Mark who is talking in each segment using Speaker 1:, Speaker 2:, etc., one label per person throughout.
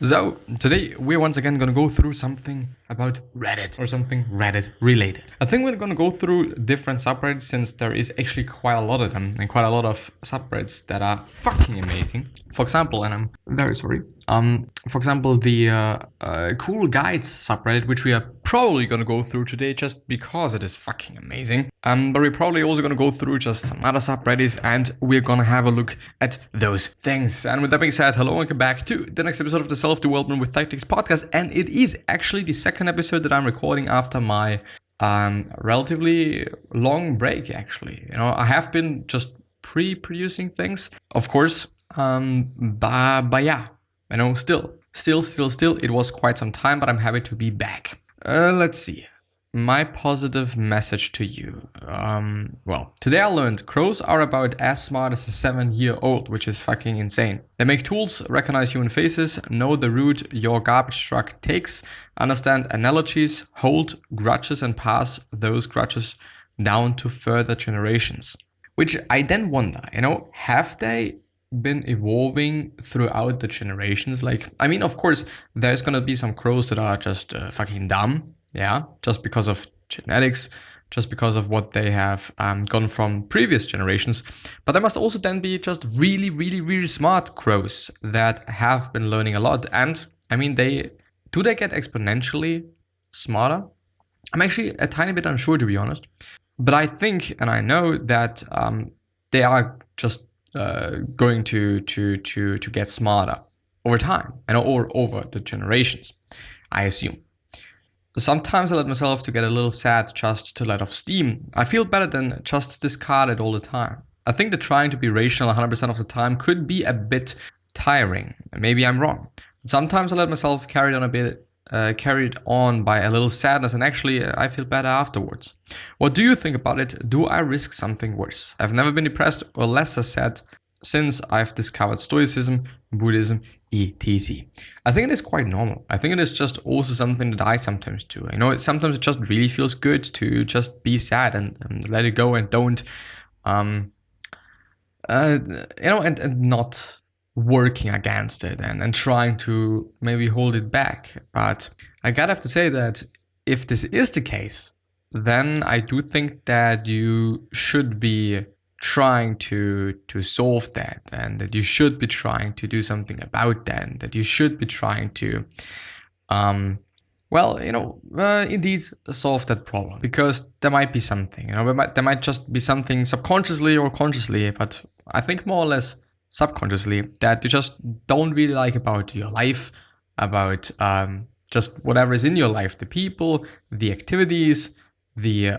Speaker 1: So, today we're once again gonna go through something about Reddit or something Reddit related. I think we're gonna go through different subreddits since there is actually quite a lot of them and quite a lot of subreddits that are fucking amazing. For example, and I'm very sorry, for example, the Cool Guides subreddit, which we are probably gonna go through today just because it is fucking amazing. But we're probably also gonna go through just some other subreddits and we're gonna have a look at those things. And with that being said, hello and welcome back to the next episode of the Self-Development with Tactics podcast. And it is actually the second episode that I'm recording after my relatively long break, actually. You know, I have been just pre-producing things, of course, but yeah, you know, still, it was quite some time, but I'm happy to be back. Let's see. My positive message to you. Well, today I learned crows are about as smart as a 7-year-old, which is fucking insane. They make tools, recognize human faces, know the route your garbage truck takes, understand analogies, hold grudges and pass those grudges down to further generations. Which I then wonder, you know, have they been evolving throughout the generations? Like, I mean, of course, there's gonna be some crows that are just fucking dumb. Yeah, just because of genetics, just because of what they have gone from previous generations. But there must also then be just really smart crows that have been learning a lot. And I mean, do they get exponentially smarter? I'm actually a tiny bit unsure, to be honest. But I think, and I know that they are just going to get smarter over time and or over the generations, I assume. Sometimes I let myself to get a little sad just to let off steam. I feel better than just discard it all the time. I think that trying to be rational 100% of the time could be a bit tiring. Maybe I'm wrong. Sometimes I let myself carried on by a little sadness, and actually I feel better afterwards. What do you think about it? Do I risk something worse? I've never been depressed or lesser sad since I've discovered Stoicism, Buddhism, etc. I think it is quite normal. I think it is just also something that I sometimes do. You know, sometimes it just really feels good to just be sad and let it go and don't, you know, and not working against it and trying to maybe hold it back. But I gotta have to say that if this is the case, then I do think that you should be trying to solve that, and that you should be trying to do something about that, and that you should be trying to well, you know, indeed solve that problem, because there might be something, you know, there might just be something subconsciously or consciously, but I think more or less subconsciously, that you just don't really like about your life, about just whatever is in your life, the people, the activities, the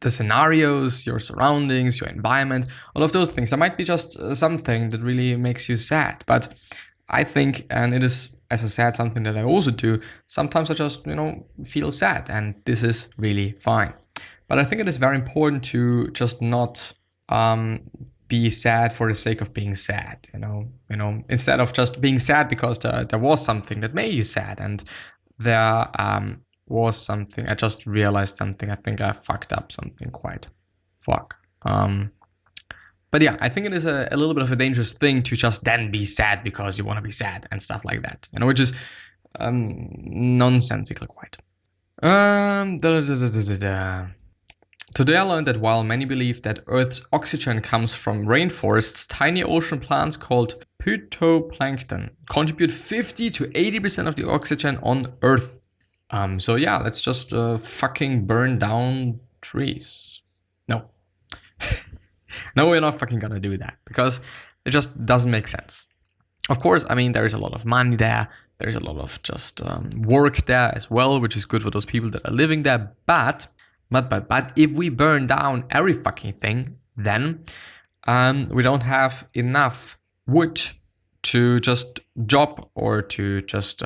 Speaker 1: scenarios, your surroundings, your environment, all of those things. There might be just something that really makes you sad. But I think, and it is, as I said, something that I also do, sometimes I just, you know, feel sad, and this is really fine. But I think it is very important to just not be sad for the sake of being sad, you know, instead of just being sad because there was something that made you sad, and there was something, I just realized something, I think I fucked up something quite fuck. But yeah, I think it is a little bit of a dangerous thing to just then be sad because you want to be sad and stuff like that, you know, which is nonsensical quite. Today I learned that while many believe that Earth's oxygen comes from rainforests, tiny ocean plants called phytoplankton contribute 50 to 80% of the oxygen on Earth. So yeah, let's just fucking burn down trees. No. No, we're not fucking gonna do that, because it just doesn't make sense. Of course, I mean, there is a lot of money there. There's a lot of just work there as well, which is good for those people that are living there. But if we burn down every fucking thing, then we don't have enough wood to just chop or to just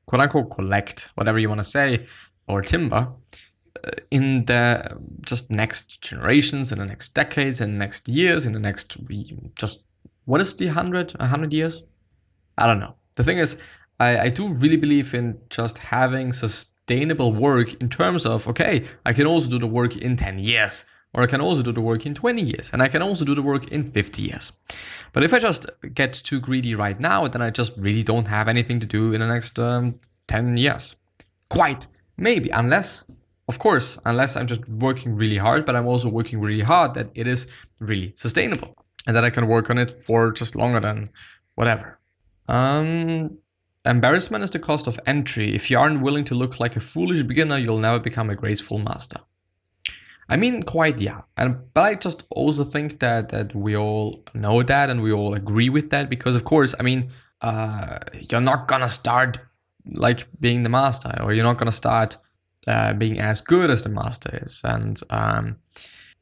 Speaker 1: quote unquote collect, whatever you want to say, or timber in the just next generations, in the next decades, in the next years, in the next just, what is the 100 years? I don't know. The thing is, I do really believe in just having sustainable work in terms of, okay, I can also do the work in 10 years, or I can also do the work in 20 years, and I can also do the work in 50 years. But if I just get too greedy right now, then I just really don't have anything to do in the next 10 years. Quite, maybe, unless, of course, unless I'm just working really hard, but I'm also working really hard that it is really sustainable and that I can work on it for just longer than whatever. Embarrassment is the cost of entry. If you aren't willing to look like a foolish beginner, you'll never become a graceful master. I mean, quite, yeah. But I just also think that we all know that and we all agree with that because, of course, I mean, you're not gonna start like being the master, or you're not gonna start being as good as the master is. And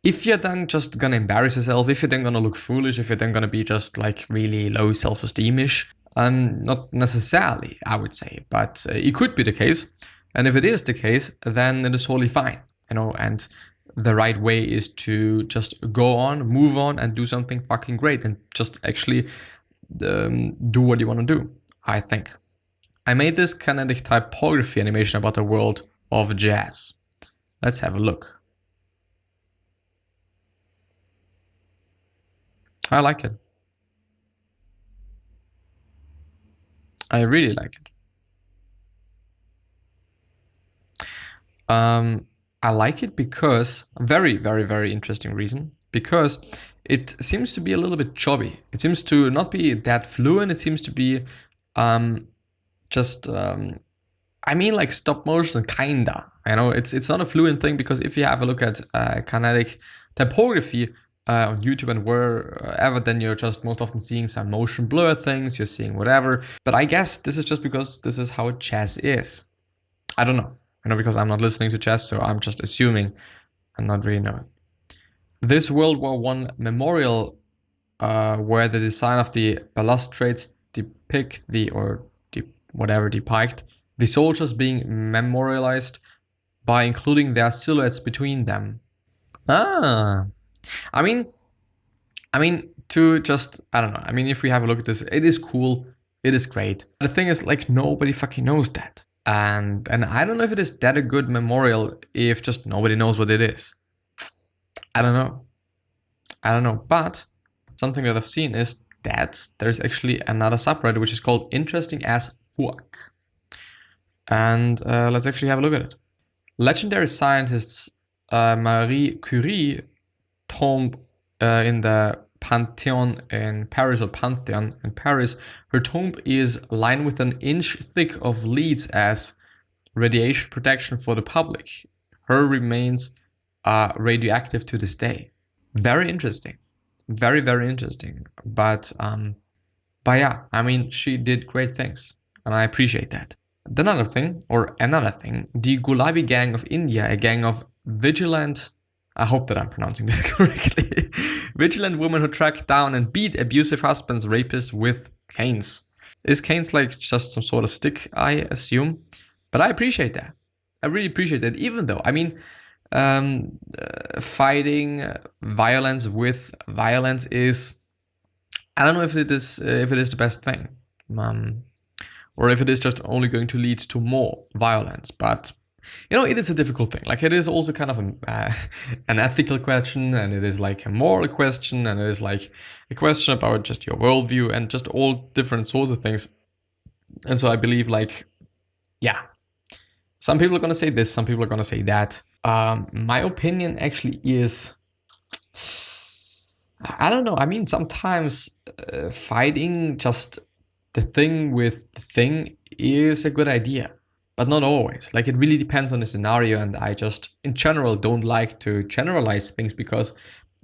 Speaker 1: if you're then just gonna embarrass yourself, if you're then gonna look foolish, if you're then gonna be just like really low self-esteem-ish, not necessarily, I would say, but it could be the case. And if it is the case, then it is totally fine, you know, and the right way is to just go on, move on, and do something fucking great and just actually do what you want to do, I think. I made this kinetic typography animation about the world of jazz. Let's have a look. I like it. I really like it. I like it because, very, very, very interesting reason, because it seems to be a little bit choppy. It seems to not be that fluent. It seems to be I mean, like stop motion, kinda. You know, it's not a fluent thing because if you have a look at kinetic typography on YouTube and wherever, then you're just most often seeing some motion blur things. You're seeing whatever. But I guess this is just because this is how jazz is. I don't know. You know, because I'm not listening to jazz, so I'm just assuming. I'm not really knowing. This World War I memorial, where the design of the balustrades depict depict the soldiers being memorialized by including their silhouettes between them. I mean, to just, I don't know. I mean, if we have a look at this, it is cool. It is great. The thing is, like, nobody fucking knows that. And I don't know if it is that a good memorial if just nobody knows what it is. I don't know. But something that I've seen is that there's actually another subreddit which is called Interesting as Fuck. And let's actually have a look at it. Legendary scientists Marie Curie tomb in the Pantheon in Paris, or Pantheon in Paris. Her tomb is lined with an inch thick of leads as radiation protection for the public. Her remains are radioactive to this day. Very interesting. Very, very interesting. But yeah, I mean, she did great things and I appreciate that. Another thing, the Gulabi Gang of India, a gang of vigilant, I hope that I'm pronouncing this correctly, vigilant women who track down and beat abusive husbands, rapists with canes. Is canes like just some sort of stick, I assume? But I appreciate that. I really appreciate that, even though, I mean, fighting violence with violence is, I don't know if it is the best thing. Or if it is just only going to lead to more violence. But, you know, it is a difficult thing. Like, it is also kind of an ethical question, and it is like a moral question, and it is like a question about just your worldview and just all different sorts of things. And so I believe, like, yeah, some people are going to say this, some people are going to say that. My opinion actually is, I don't know. I mean, sometimes fighting just the thing with the thing is a good idea, but not always. Like, it really depends on the scenario, and I just, in general, don't like to generalize things because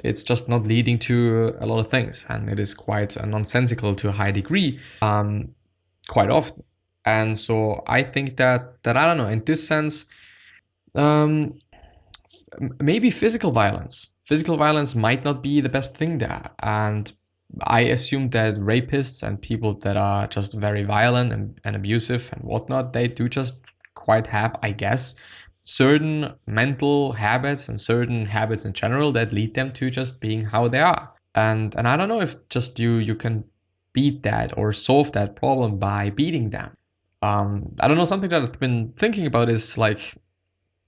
Speaker 1: it's just not leading to a lot of things, and it is quite nonsensical to a high degree, quite often. And so I think that I don't know, in this sense, maybe physical violence might not be the best thing there, and I assume that rapists and people that are just very violent and abusive and whatnot, they do just quite have, I guess, certain mental habits and certain habits in general that lead them to just being how they are. And I don't know if just you can beat that or solve that problem by beating them. I don't know, something that I've been thinking about is like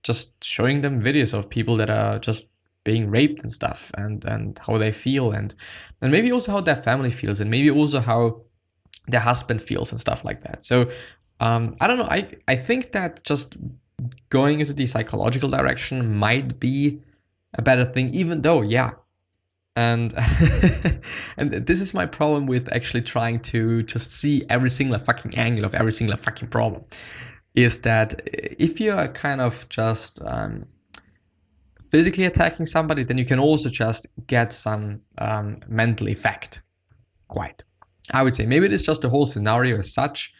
Speaker 1: just showing them videos of people that are just being raped and stuff, and how they feel, and maybe also how their family feels, and maybe also how their husband feels and stuff like that. So I don't know, I think that just going into the psychological direction might be a better thing, even though, yeah. And and this is my problem with actually trying to just see every single fucking angle of every single fucking problem, is that if you are kind of just physically attacking somebody, then you can also just get some mental effect. Quite, I would say. Maybe it is just the whole scenario as such,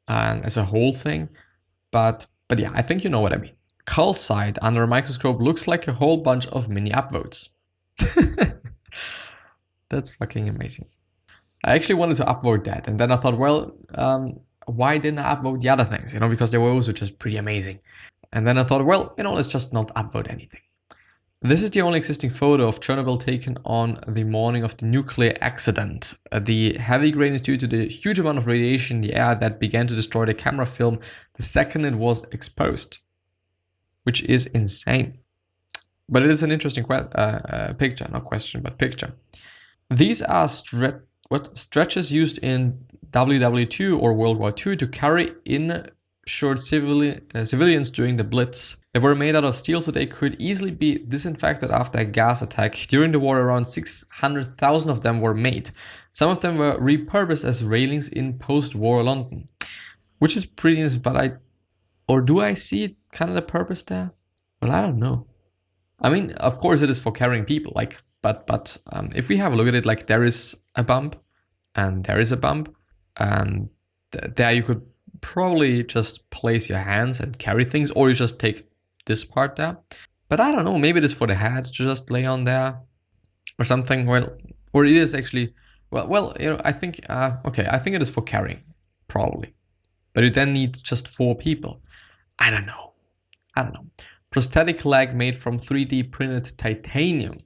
Speaker 1: as a whole thing, but yeah, I think you know what I mean. Cull site under a microscope looks like a whole bunch of mini upvotes. That's fucking amazing. I actually wanted to upvote that, and then I thought, well, why didn't I upvote the other things? You know, because they were also just pretty amazing. And then I thought, well, you know, let's just not upvote anything. This is the only existing photo of Chernobyl taken on the morning of the nuclear accident. The heavy grain is due to the huge amount of radiation in the air that began to destroy the camera film the second it was exposed, which is insane. But it is an interesting picture, not question, but picture. These are stretchers used in WW2 or World War II to carry injured civilians during the Blitz. They were made out of steel so they could easily be disinfected after a gas attack. During the war, around 600,000 of them were made. Some of them were repurposed as railings in post-war London, which is pretty nice, but do I see kind of the purpose there? Well, I don't know. I mean, of course it is for carrying people, like, but if we have a look at it, like, there is a bump and there is a bump, and there you could probably just place your hands and carry things, or you just take this part there. But I don't know, maybe it is for the head to just lay on there or something. Well, or it is actually, well, you know, I think, okay, I think it is for carrying, probably. But you then need just 4 people. I don't know. Prosthetic leg made from 3D printed titanium.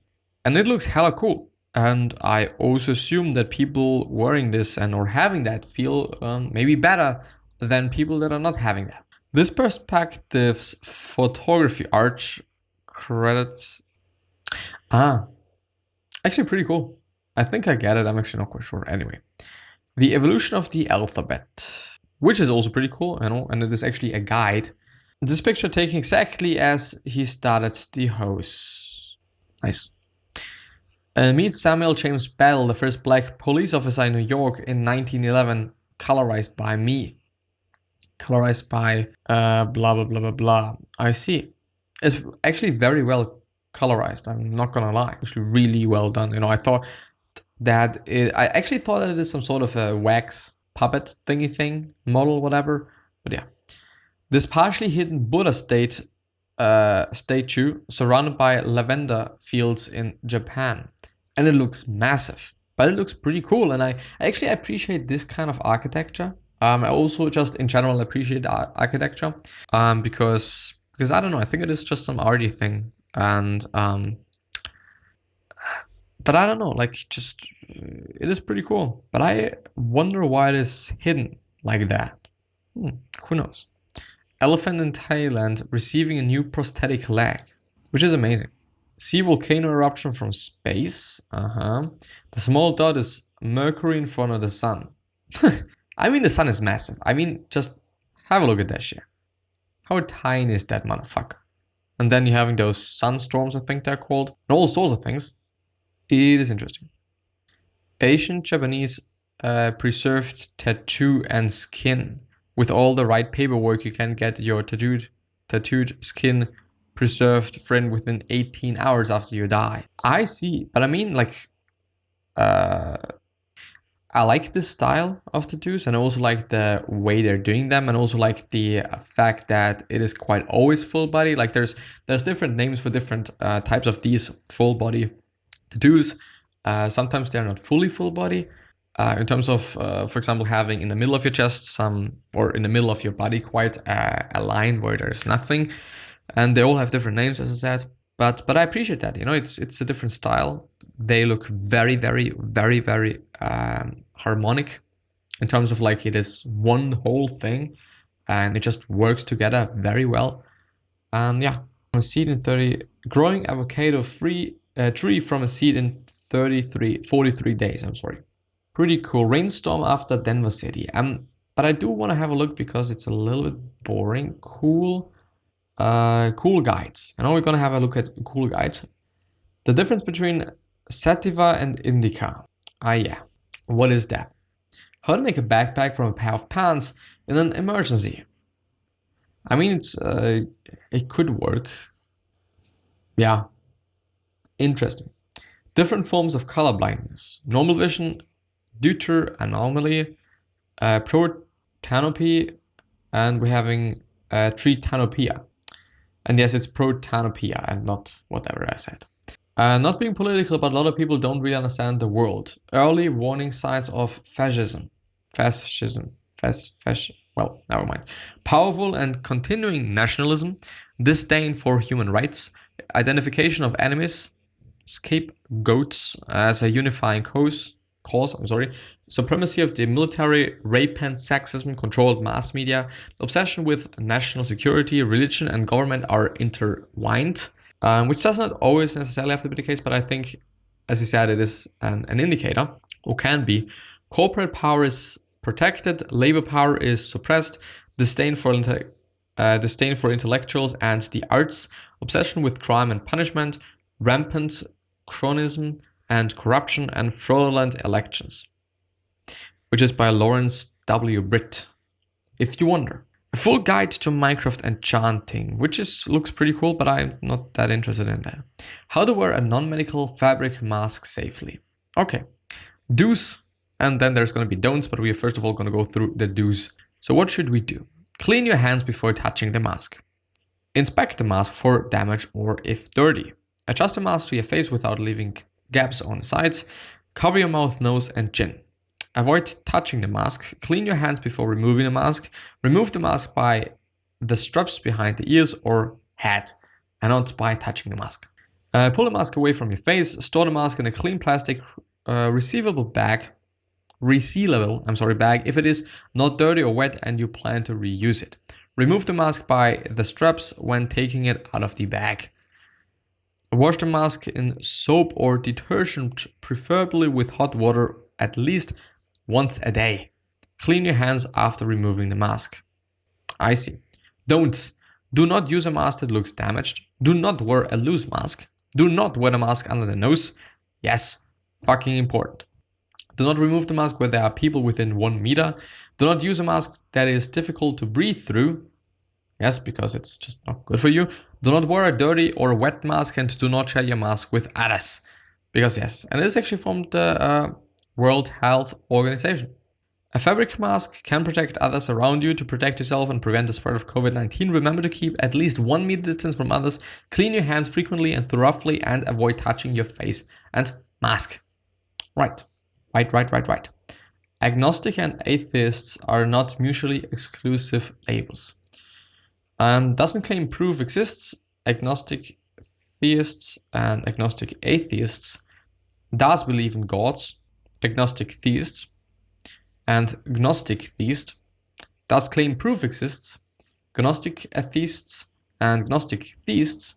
Speaker 1: And it looks hella cool. And I also assume that people wearing this and or having that feel maybe better than people that are not having that. This perspective's photography arch credits. Actually pretty cool. I think I get it. I'm actually not quite sure. Anyway, the evolution of the alphabet, which is also pretty cool, you know, and it is actually a guide. This picture taken exactly as he started the hose. Nice. Meet Samuel James Bell, the first black police officer in New York in 1911, colorized by me. Colorized by blah, blah, blah, blah, blah. I see. It's actually very well colorized, I'm not gonna lie. Actually really well done. You know, I actually thought that it is some sort of a wax puppet thingy thing, model, whatever. But yeah. This partially hidden Buddha statue surrounded by lavender fields in Japan. And it looks massive, but it looks pretty cool. And I actually appreciate this kind of architecture. I also just in general appreciate architecture because I don't know, I think it is just some arty thing. And but I don't know, like, just it is pretty cool. But I wonder why it is hidden like that. Who knows? Elephant in Thailand receiving a new prosthetic leg, which is amazing. See volcano eruption from space. The small dot is Mercury in front of the sun. I mean, the sun is massive. I mean, just have a look at that shit. How tiny is that motherfucker? And then you're having those sunstorms, I think they're called, and all sorts of things. It is interesting. Ancient Japanese preserved tattoo and skin. With all the right paperwork, you can get your tattooed skin preserved friend within 18 hours after you die. I see, but I mean, like, I like this style of tattoos, and I also like the way they're doing them, and also like the fact that it is quite always full body. Like there's different names for different types of these full body tattoos. Sometimes they're not fully full body. In terms of, for example, having in the middle of your chest or in the middle of your body quite a line where there's nothing, and they all have different names, as I said. But I appreciate that. You know, it's a different style. They look very, very, very, very harmonic in terms of like it is one whole thing, and it just works together very well. And yeah, From a seed in 30, growing avocado tree from a seed in 43 days. I'm sorry. Pretty cool. Rainstorm after Denver City. But I do want to have a look because it's a little bit boring. Cool guides. I know we're gonna have a look at cool guide. The difference between sativa and indica. Yeah. What is that? How to make a backpack from a pair of pants in an emergency. I mean, it could work. Yeah. Interesting. Different forms of colorblindness. Normal vision, deuter anomaly, protanopia, and we're having Protanopia. And yes, it's Protanopia and not whatever I said. Not being political, but a lot of people don't really understand the world. Early warning signs of fascism. Well, never mind. Powerful and continuing nationalism, disdain for human rights, identification of enemies, scapegoats as a unifying cause, supremacy of the military, rampant sexism, controlled mass media, obsession with national security, religion and government are intertwined, which does not always necessarily have to be the case, but I think, as you said, it is an indicator, or can be. Corporate power is protected, labor power is suppressed, disdain for intellectuals and the arts, obsession with crime and punishment, rampant chronism and corruption, and fraudulent elections, which is by Lawrence W. Britt. If you wonder. A full guide to Minecraft enchanting, which looks pretty cool, but I'm not that interested in that. How to wear a non-medical fabric mask safely. Okay, do's, and then there's going to be don'ts, but we are first of all going to go through the do's. So what should we do? Clean your hands before touching the mask. Inspect the mask for damage or if dirty. Adjust the mask to your face without leaving gaps on the sides. Cover your mouth, nose, and chin. Avoid touching the mask. Clean your hands before removing the mask. Remove the mask by the straps behind the ears or head, and not by touching the mask. Pull the mask away from your face. Store the mask in a clean plastic resealable bag if it is not dirty or wet and you plan to reuse it. Remove the mask by the straps when taking it out of the bag. Wash the mask in soap or detergent, preferably with hot water, at least once a day. Clean your hands after removing the mask. I see. Don'ts. Do not use a mask that looks damaged. Do not wear a loose mask. Do not wear the mask under the nose. Yes, fucking important. Do not remove the mask where there are people within 1 meter. Do not use a mask that is difficult to breathe through. Yes, because it's just not good for you. Do not wear a dirty or wet mask, and do not share your mask with others. Because yes, and it is actually from the World Health Organization. A fabric mask can protect others around you. To protect yourself and prevent the spread of COVID-19, remember to keep at least 1 meter distance from others. Clean your hands frequently and thoroughly, and avoid touching your face and mask. Right. Agnostic and atheists are not mutually exclusive labels. Doesn't claim proof exists. Agnostic theists and agnostic atheists does believe in gods. Agnostic theists and agnostic theist does claim proof exists. Gnostic atheists and gnostic theists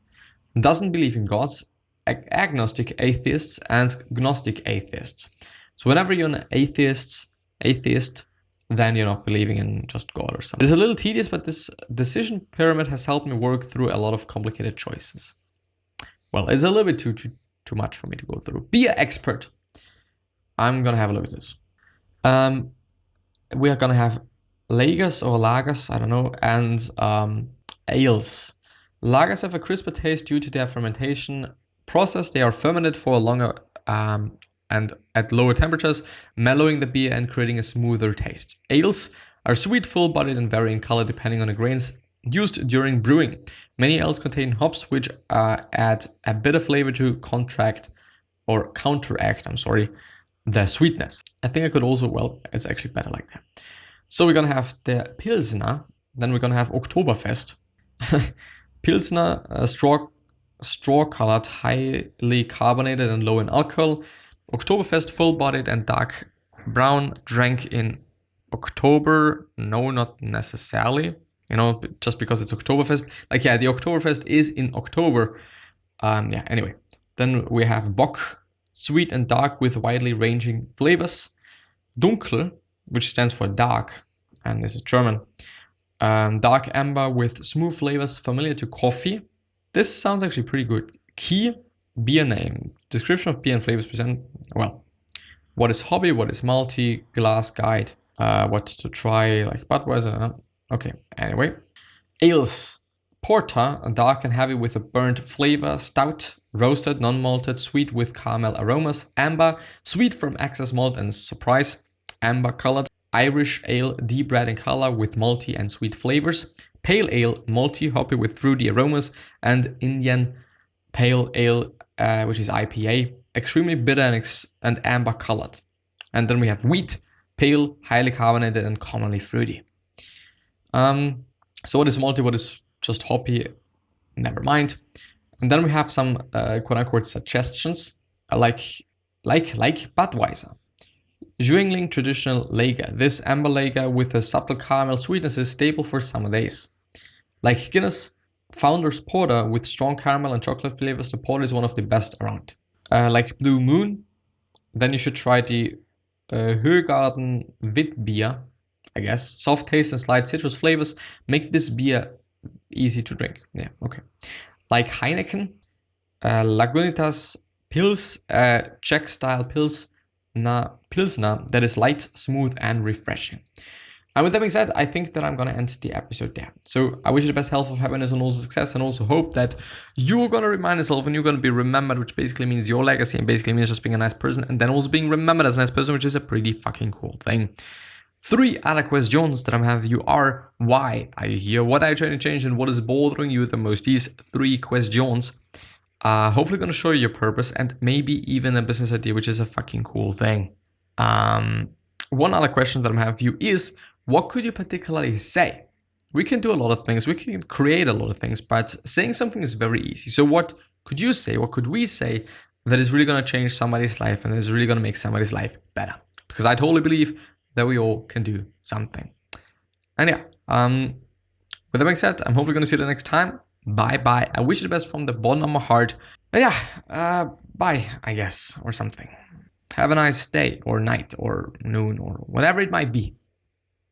Speaker 1: doesn't believe in gods. Agnostic atheists and gnostic atheists. So whenever you're an atheist, then you're not believing in just God or something. It's a little tedious, but this decision pyramid has helped me work through a lot of complicated choices. Well, it's a little bit too much for me to go through. Be an expert. I'm gonna have a look at this. We are gonna have lagers or lagers, I don't know, and ales. Lagers have a crisper taste due to their fermentation process. They are fermented for longer and at lower temperatures, mellowing the beer and creating a smoother taste. Ales are sweet, full-bodied, and vary in color depending on the grains used during brewing. Many ales contain hops, which add a bit of flavor to counteract the sweetness. I think I could also, it's actually better like that. So we're gonna have the Pilsner, then we're gonna have Oktoberfest. Pilsner, straw-colored, highly carbonated and low in alcohol. Oktoberfest, full-bodied and dark brown, drank in October. No, not necessarily. you know, just because it's Oktoberfest. Like, yeah, the Oktoberfest is in October. Yeah, anyway. Then we have Bock, sweet and dark with widely ranging flavors. Dunkel, which stands for dark, and this is German. Dark amber with smooth flavors familiar to coffee. This sounds actually pretty good. Key, beer name. Description of beer and flavors present, well, what is hobby, what is multi, glass guide, what to try, like Budweiser. Okay, anyway. Ales, porter, dark and heavy with a burnt flavor. Stout, roasted, non-malted, sweet with caramel aromas. Amber, sweet from excess malt and surprise. Amber colored. Irish ale, deep red in color with malty and sweet flavors. Pale ale, malty, hoppy with fruity aromas. And Indian pale ale, which is IPA, extremely bitter and amber colored. And then we have wheat, pale, highly carbonated and commonly fruity. So what is malty, what is just hoppy? Never mind. And then we have some quote unquote suggestions, like Budweiser. Juengling traditional lager. This amber lager with a subtle caramel sweetness is staple for summer days. Like Guinness Founders Porter with strong caramel and chocolate flavors, the porter is one of the best around. Like Blue Moon, then you should try the Högarten Witbier, I guess. Soft taste and slight citrus flavors make this beer easy to drink. Yeah, okay. Like Heineken, Lagunitas Pils, Czech style Pilsner that is light, smooth, and refreshing. And with that being said, I think that I'm gonna end the episode there. So I wish you the best health, of happiness, and also success, and also hope that you're gonna remind yourself and you're gonna be remembered, which basically means your legacy and basically means just being a nice person, and then also being remembered as a nice person, which is a pretty fucking cool thing. 3 other questions that I have you are: why are you here? What are you trying to change? And what is bothering you the most? These 3 questions are hopefully going to show you your purpose and maybe even a business idea, which is a fucking cool thing. One other question that I have for you is: what could you particularly say? We can do a lot of things. We can create a lot of things, but saying something is very easy. So what could you say? What could we say that is really going to change somebody's life and is really going to make somebody's life better? Because I totally believe that we all can do something. And yeah, with that being said, I'm hopefully going to see you the next time. Bye. I wish you the best from the bottom of my heart. And yeah, bye, I guess, or something. Have a nice day or night or noon or whatever it might be.